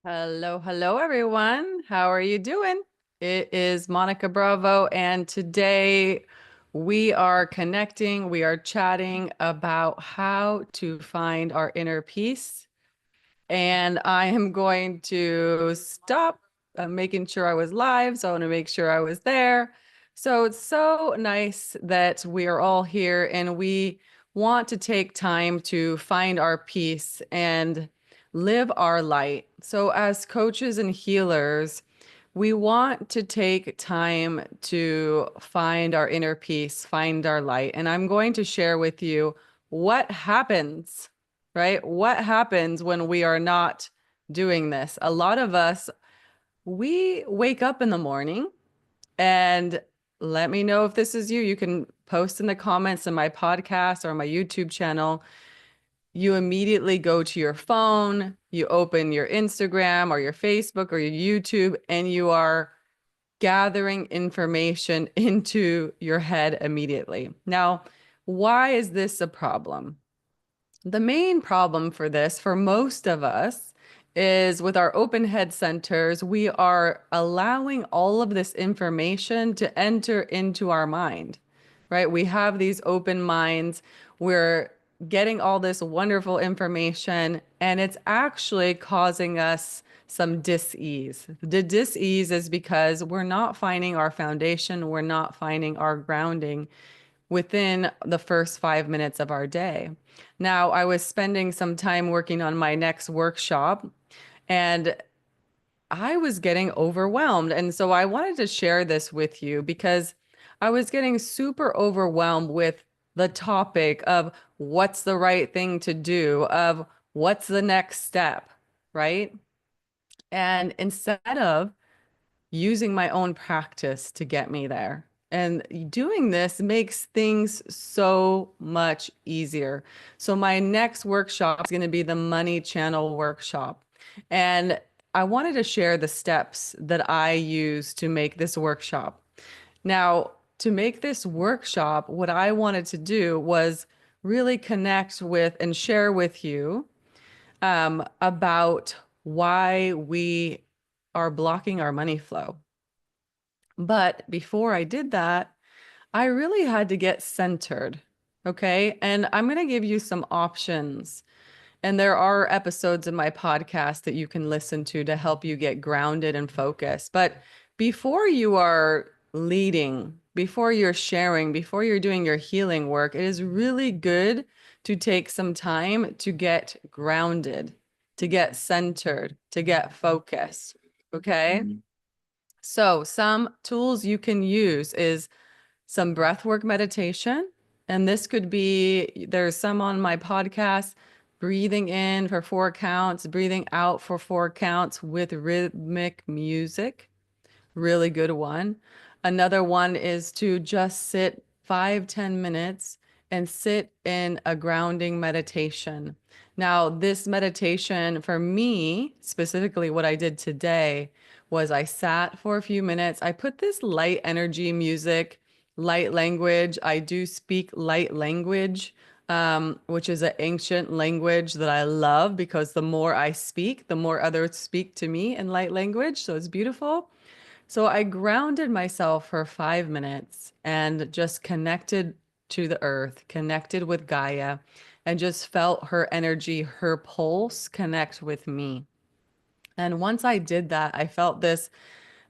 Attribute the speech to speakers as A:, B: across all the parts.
A: Hello, hello, everyone. How are you doing? It is Monica Bravo, and today we are connecting, we are chatting about how to find our inner peace. And I am going to stop making sure I was live. So I want to make sure I was there. So it's so nice that we are all here and we want to take time to find our peace and live our light. So, as coaches and healers, we want to take time to find our inner peace, find our light. And I'm going to share with you what happens, right? What happens when we are not doing this? A lot of us, we wake up in the morning and let me know if this is you. You can post in the comments in my podcast or my YouTube channel. You immediately go to your phone, you open your Instagram or your Facebook or your YouTube, and you are gathering information into your head immediately. Now, why is this a problem? The main problem for this, for most of us, is with our open head centers, we are allowing all of this information to enter into our mind, right? We have these open minds. We're getting all this wonderful information, and it's actually causing us some dis-ease. The dis-ease is because we're not finding our foundation, we're not finding our grounding within the first 5 minutes of our day. Now, I was spending some time working on my next workshop and I was getting overwhelmed. And so I wanted to share this with you because I was getting super overwhelmed with the topic of what's the right thing to do, of what's the next step, right? And instead of using my own practice to get me there. And doing this makes things so much easier. So, my next workshop is going to be the Money Channel workshop. And I wanted to share the steps that I use to make this workshop. Now, to make this workshop, what I wanted to do was really connect with and share with you about why we are blocking our money flow. But before I did that, I really had to get centered. Okay. And I'm going to give you some options. And there are episodes in my podcast that you can listen to help you get grounded and focused. But before you are leading, before you're sharing, before you're doing your healing work, it is really good to take some time to get grounded, to get centered, to get focused. Okay. So, some tools you can use is some breathwork meditation. And this could be, there's some on my podcast, breathing in for 4 counts, breathing out for 4 counts with rhythmic music. Really good one. Another one is to just sit 5, 10 minutes and sit in a grounding meditation. Now, this meditation for me, specifically what I did today, was I sat for a few minutes. I put this light energy music, light language. I do speak light language, which is an ancient language that I love because the more I speak, the more others speak to me in light language. So it's beautiful. So I grounded myself for 5 minutes and just connected to the earth, connected with Gaia, and just felt her energy, her pulse connect with me. And once I did that, I felt this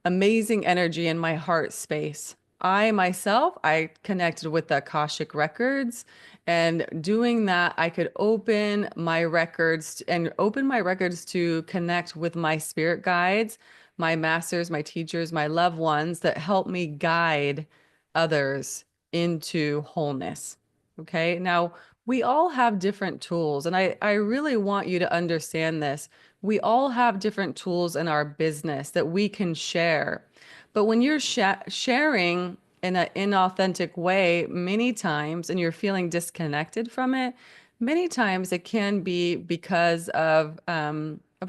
A: amazing energy in my heart space. I myself, I connected with the Akashic records, and doing that, I could open my records to connect with my spirit guides, my masters, my teachers, my loved ones that help me guide others into wholeness. Okay. Now, we all have different tools, and I really want you to understand this. We all have different tools in our business that we can share. But when you're sharing in an inauthentic way, many times, and you're feeling disconnected from it, many times it can be because of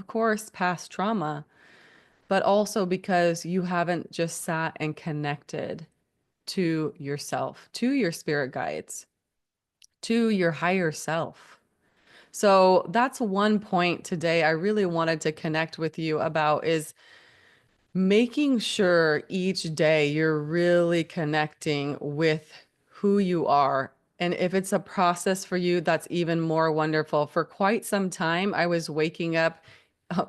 A: course, past trauma, but also because you haven't just sat and connected to yourself, to your spirit guides, to your higher self. So that's one point today I really wanted to connect with you about is making sure each day you're really connecting with who you are. And if it's a process for you, that's even more wonderful. For quite some time, I was waking up.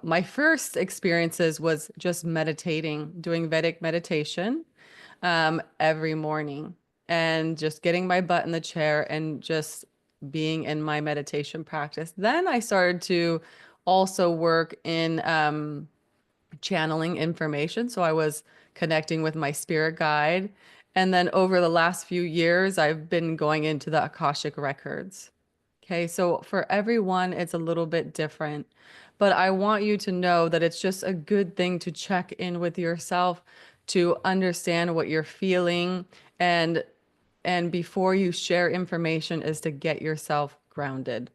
A: My first experiences was just meditating, doing Vedic meditation every morning and just getting my butt in the chair and just being in my meditation practice. Then I started to also work in channeling information. So I was connecting with my spirit guide. And then over the last few years, I've been going into the Akashic records. Okay, so for everyone, it's a little bit different. But I want you to know that it's just a good thing to check in with yourself to understand what you're feeling and before you share information is to get yourself grounded.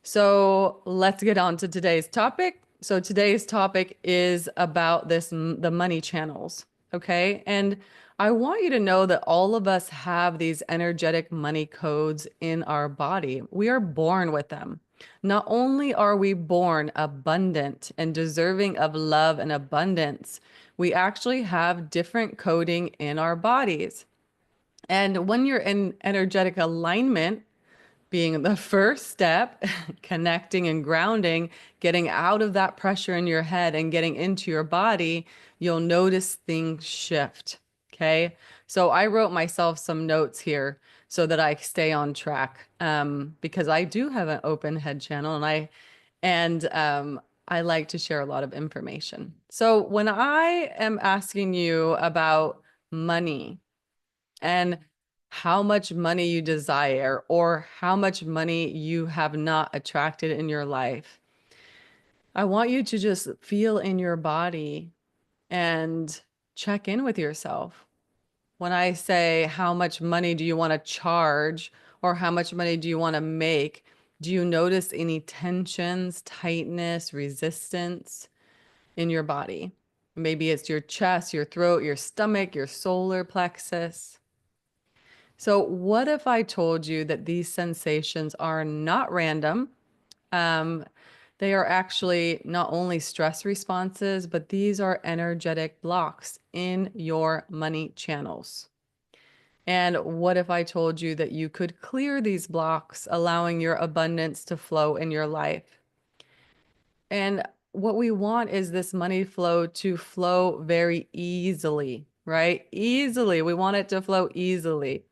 A: So let's get on to today's topic. So today's topic is about the money channels. Okay. And I want you to know that all of us have these energetic money codes in our body. We are born with them. Not only are we born abundant and deserving of love and abundance, we actually have different coding in our bodies. And when you're in energetic alignment, being the first step, connecting and grounding, getting out of that pressure in your head and getting into your body, you'll notice things shift. Okay. So I wrote myself some notes here so that I stay on track because I do have an open head channel and I like to share a lot of information. So when I am asking you about money, and how much money you desire or how much money you have not attracted in your life. I want you to just feel in your body and check in with yourself. When I say, how much money do you want to charge or how much money do you want to make? Do you notice any tensions, tightness, resistance in your body? Maybe it's your chest, your throat, your stomach, your solar plexus. So, what if I told you that these sensations are not random? Um, they are actually not only stress responses, but these are energetic blocks in your money channels. And what if I told you that you could clear these blocks, allowing your abundance to flow in your life? And what we want is this money flow to flow very easily, right? Easily. We want it to flow easily.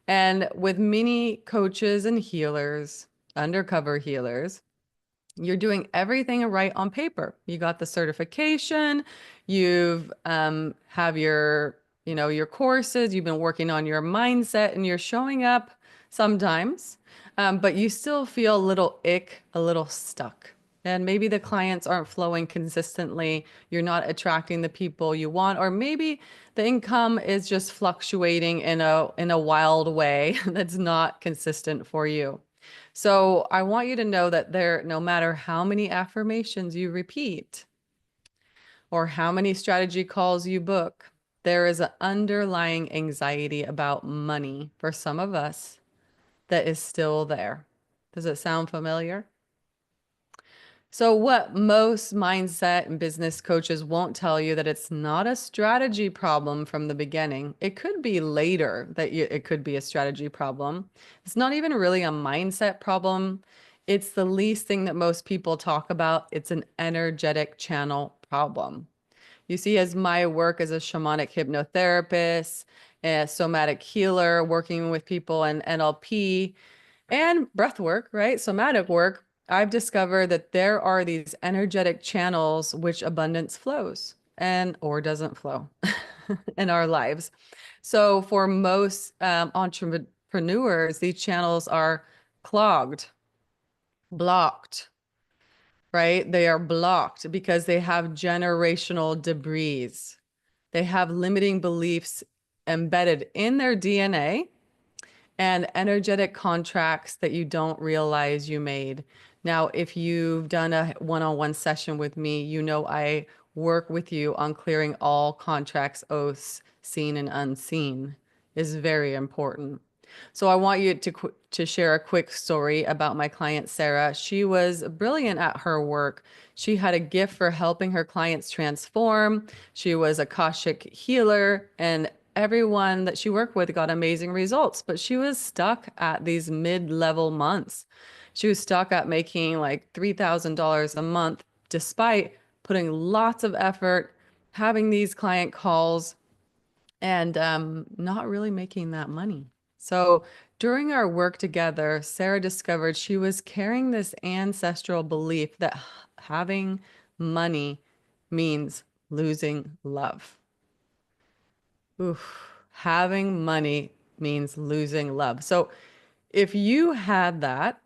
A: And with many coaches and healers, undercover healers, you're doing everything right on paper. You got the certification, you've have your, your courses, you've been working on your mindset and you're showing up sometimes, but you still feel a little ick, a little stuck. And maybe the clients aren't flowing consistently. You're not attracting the people you want, or maybe the income is just fluctuating in a wild way that's not consistent for you. So I want you to know that no matter how many affirmations you repeat or how many strategy calls you book, there is an underlying anxiety about money for some of us that is still there. Does it sound familiar? So what most mindset and business coaches won't tell you that it's not a strategy problem from the beginning. It could be later that it could be a strategy problem. It's not even really a mindset problem. It's the least thing that most people talk about. It's an energetic channel problem. You see, as my work as a shamanic hypnotherapist, a somatic healer, working with people in NLP, and breath work, right? Somatic work, I've discovered that there are these energetic channels which abundance flows and or doesn't flow in our lives. So for most entrepreneurs, these channels are clogged, blocked, right? They are blocked because they have generational debris. They have limiting beliefs embedded in their DNA and energetic contracts that you don't realize you made. Now, if you've done a one-on-one session with me, you know I work with you on clearing all contracts, oaths, seen and unseen is very important. So I want you to share a quick story about my client Sarah. She was brilliant at her work. She had a gift for helping her clients transform. She was a Akashic healer, and everyone that she worked with got amazing results. But she was stuck at these mid-level months. She was stuck at making like $3,000 a month, despite putting lots of effort, having these client calls, and not really making that money. So during our work together, Sarah discovered she was carrying this ancestral belief that having money means losing love. Oof, having money means losing love. So if you had that,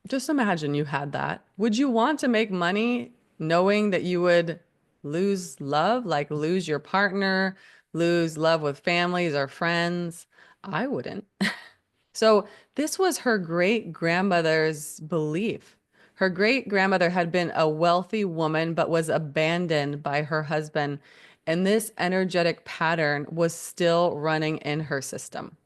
A: just imagine you had that. Would you want to make money knowing that you would lose love, like lose your partner, lose love with families or friends? I wouldn't. So this was her great grandmother's belief. Her great grandmother had been a wealthy woman, but was abandoned by her husband. And this energetic pattern was still running in her system.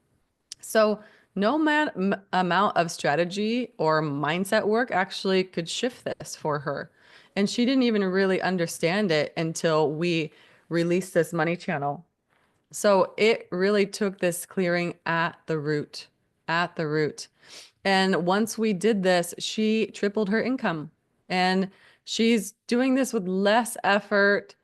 A: So no amount of strategy or mindset work actually could shift this for her. And she didn't even really understand it until we released this money channel. So it really took this clearing at the root, at the root. And once we did this, she tripled her income. And she's doing this with less effort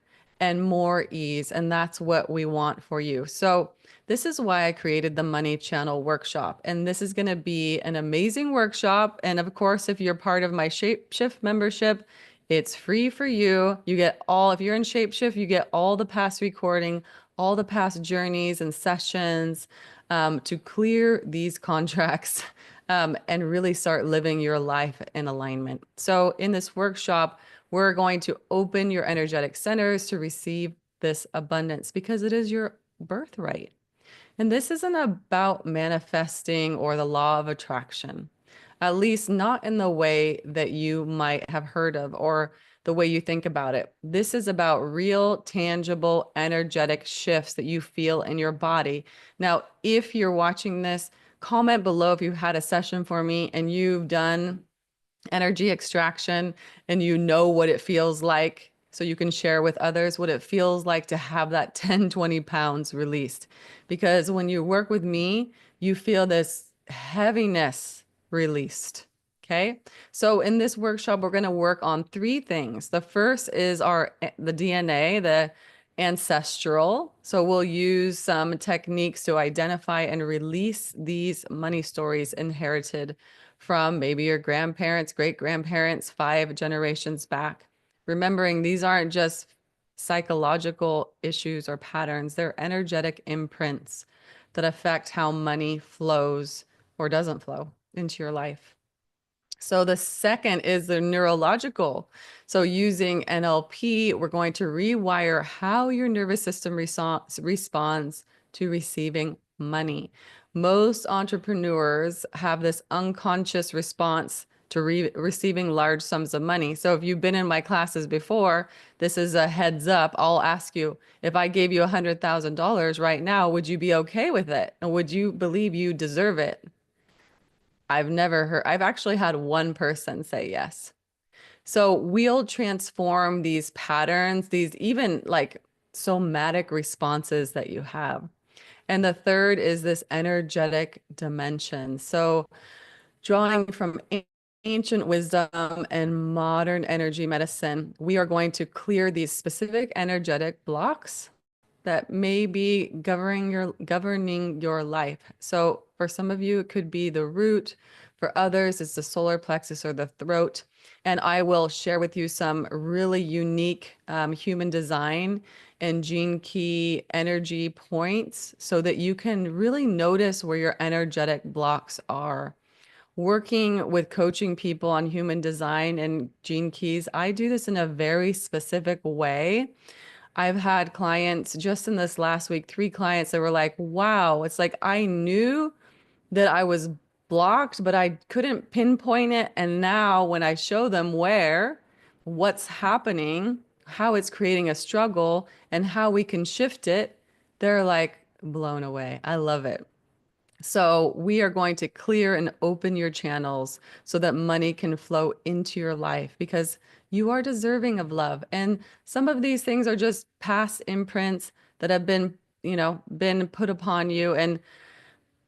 A: and more ease. And that's what we want for you. So this is why I created the Money Channel workshop. And this is going to be an amazing workshop. And of course, if you're part of my Shapeshift membership, it's free for you. You get all, if you're in Shapeshift, you get all the past recording, all the past journeys and sessions to clear these contracts and really start living your life in alignment. So in this workshop, we're going to open your energetic centers to receive this abundance because it is your birthright. And this isn't about manifesting or the law of attraction, at least not in the way that you might have heard of or the way you think about it. This is about real, tangible, energetic shifts that you feel in your body. Now, if you're watching this, comment below if you had a session for me and you've done energy extraction and you know what it feels like so you can share with others what it feels like to have that 10, 20 pounds released. Because when you work with me, you feel this heaviness released. Okay. So in this workshop, we're going to work on three things. The first is the DNA, the ancestral. So we'll use some techniques to identify and release these money stories inherited from maybe your grandparents, great grandparents, 5 generations back. Remembering these aren't just psychological issues or patterns, they're energetic imprints that affect how money flows or doesn't flow into your life. So the second is the neurological. So using NLP, we're going to rewire how your nervous system responds to receiving money. Most entrepreneurs have this unconscious response to receiving large sums of money. So if you've been in my classes before, this is a heads up. I'll ask you, if I gave you $100,000 right now, would you be okay with it? And would you believe you deserve it? I've actually had one person say yes. So we'll transform these patterns, these even like somatic responses that you have. And the third is this energetic dimension. So drawing from ancient wisdom and modern energy medicine, we are going to clear these specific energetic blocks that may be governing your life. So for some of you, it could be the root. For others, it's the solar plexus or the throat. And I will share with you some really unique human design and gene key energy points so that you can really notice where your energetic blocks are. Working with coaching people on human design and gene keys, I do this in a very specific way. I've had clients just in this last week, 3 clients that were like, wow, it's like I knew that I was blocked, but I couldn't pinpoint it. And now when I show them what's happening, how it's creating a struggle, and how we can shift it, they're like blown away. I love it. So we are going to clear and open your channels so that money can flow into your life because you are deserving of love. And some of these things are just past imprints that have been put upon you. And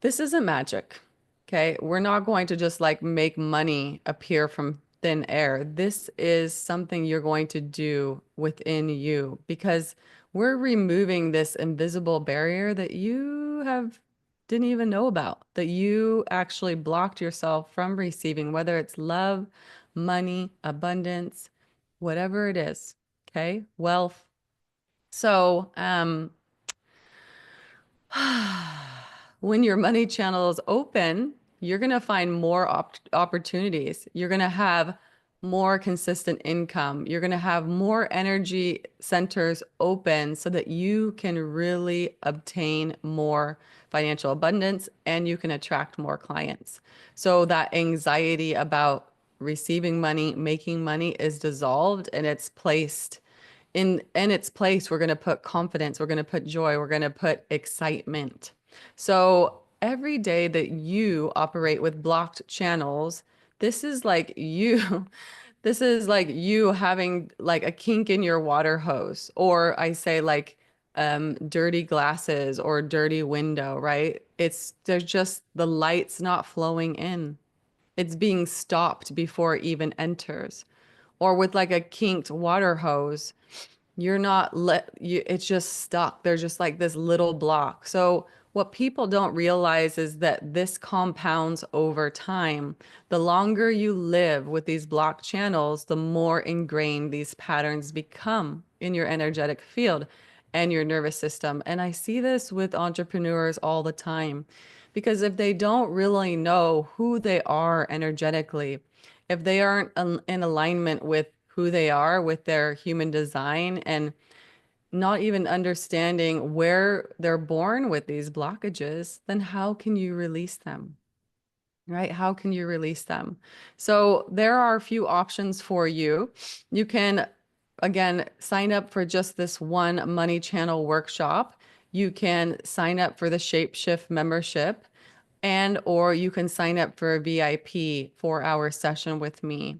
A: this isn't magic. Okay. We're not going to just like make money appear from thin air. This is something you're going to do within you because we're removing this invisible barrier that you have didn't even know about, that you actually blocked yourself from receiving, whether it's love, money, abundance, whatever it is. Okay. Wealth. So, when your money channel is open, you're going to find more opportunities. You're going to have more consistent income. You're going to have more energy centers open so that you can really obtain more financial abundance and you can attract more clients. So that anxiety about receiving money, making money is dissolved and it's placed in its place. We're going to put confidence, we're going to put joy, we're going to put excitement. So every day that you operate with blocked channels, this is like you this is like you having like a kink in your water hose, or I say like dirty glasses or dirty window, right? It's there's just the light's not flowing in. It's being stopped before it even enters. Or with like a kinked water hose, you're not it's just stuck. There's just like this little block. So what people don't realize is that this compounds over time. The longer you live with these block channels, the more ingrained these patterns become in your energetic field and your nervous system. And I see this with entrepreneurs all the time because if they don't really know who they are energetically, if they aren't in alignment with who they are, with their human design, and not even understanding where they're born with these blockages, then how can you release them? Right? How can you release them? So there are a few options for you. You can, again, sign up for just this one money channel workshop. You can sign up for the Shapeshift membership, and or you can sign up for a VIP 4-hour session with me.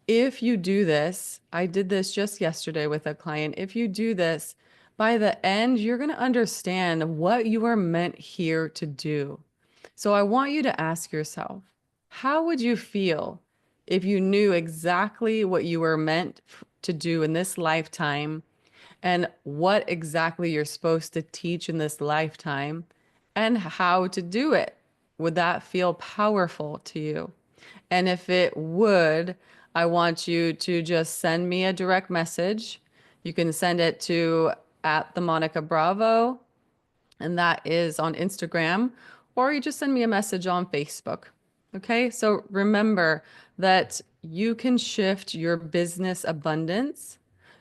A: If you do this, I did this just yesterday with a client. If you do this, by the end, you're going to understand what you are meant here to do. So I want you to ask yourself, how would you feel if you knew exactly what you were meant to do in this lifetime and what exactly you're supposed to teach in this lifetime and how to do it? Would that feel powerful to you? And if it would, I want you to just send me a direct message. You can send it to at the Monica Bravo, and that is on Instagram, or you just send me a message on Facebook. Okay, so remember that you can shift your business abundance,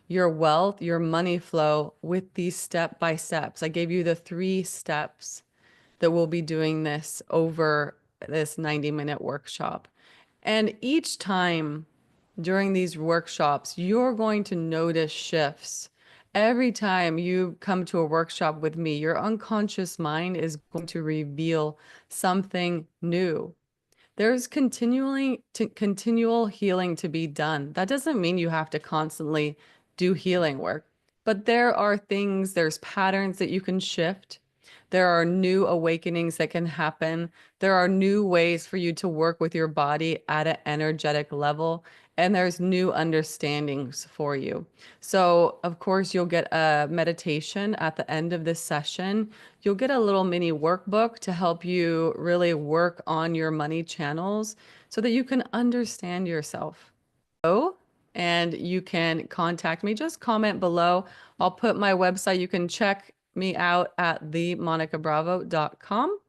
A: your wealth, your money flow with these step by steps. I gave you the 3 steps that we'll be doing this over this 90-minute workshop. And each time during these workshops, you're going to notice shifts. Every time you come to a workshop with me, your unconscious mind is going to reveal something new. There's continual healing to be done. That doesn't mean you have to constantly do healing work, but there are things, there's patterns that you can shift. There are new awakenings that can happen. There are new ways for you to work with your body at an energetic level, and there's new understandings for you. So, of course, you'll get a meditation at the end of this session. You'll get a little mini workbook to help you really work on your money channels so that you can understand yourself. Oh, and you can contact me. Just comment below. I'll put my website. You can check me out at themonicabravo.com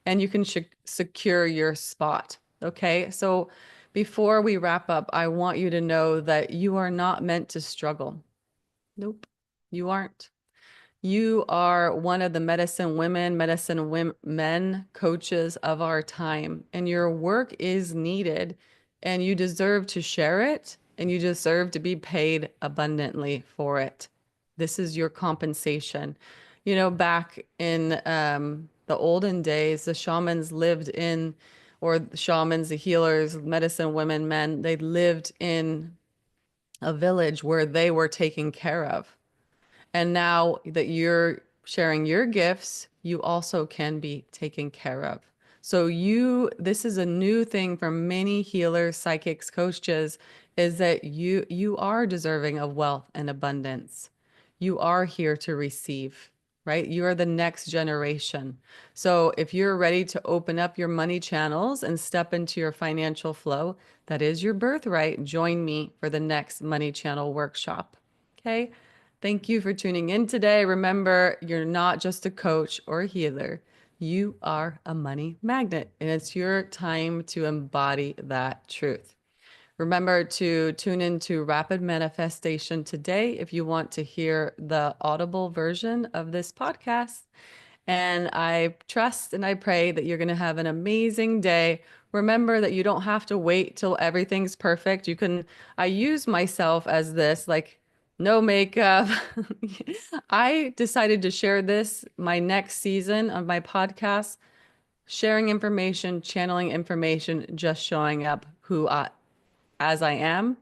A: and you can secure your spot. Okay. So before we wrap up, I want you to know that you are not meant to struggle. Nope, you aren't. You are one of the medicine women, men coaches of our time, and your work is needed, and you deserve to share it, and you deserve to be paid abundantly for it. This is your compensation. You know, back in the olden days, the shamans lived in, or the shamans, the healers, medicine women, men, they lived in a village where they were taken care of. And now that you're sharing your gifts, you also can be taken care of. So this is a new thing for many healers, psychics, coaches, is that you are deserving of wealth and abundance. You are here to receive, right? You are the next generation. So if you're ready to open up your money channels and step into your financial flow, that is your birthright. Join me for the next money channel workshop. Okay. Thank you for tuning in today. Remember, you're not just a coach or a healer. You are a money magnet, and it's your time to embody that truth. Remember to tune into Rapid Manifestation today if you want to hear the audible version of this podcast. And I trust and I pray that you're going to have an amazing day. Remember that you don't have to wait till everything's perfect. I use myself as this, like no makeup. I decided to share this my next season of my podcast, sharing information, channeling information, just showing up as I am.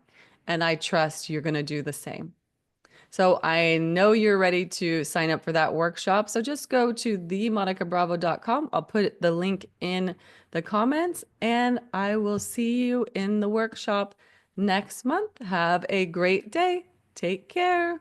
A: And I trust you're going to do the same. So I know you're ready to sign up for that workshop. So just go to themonicabravo.com. I'll put the link in the comments and I will see you in the workshop next month. Have a great day. Take care.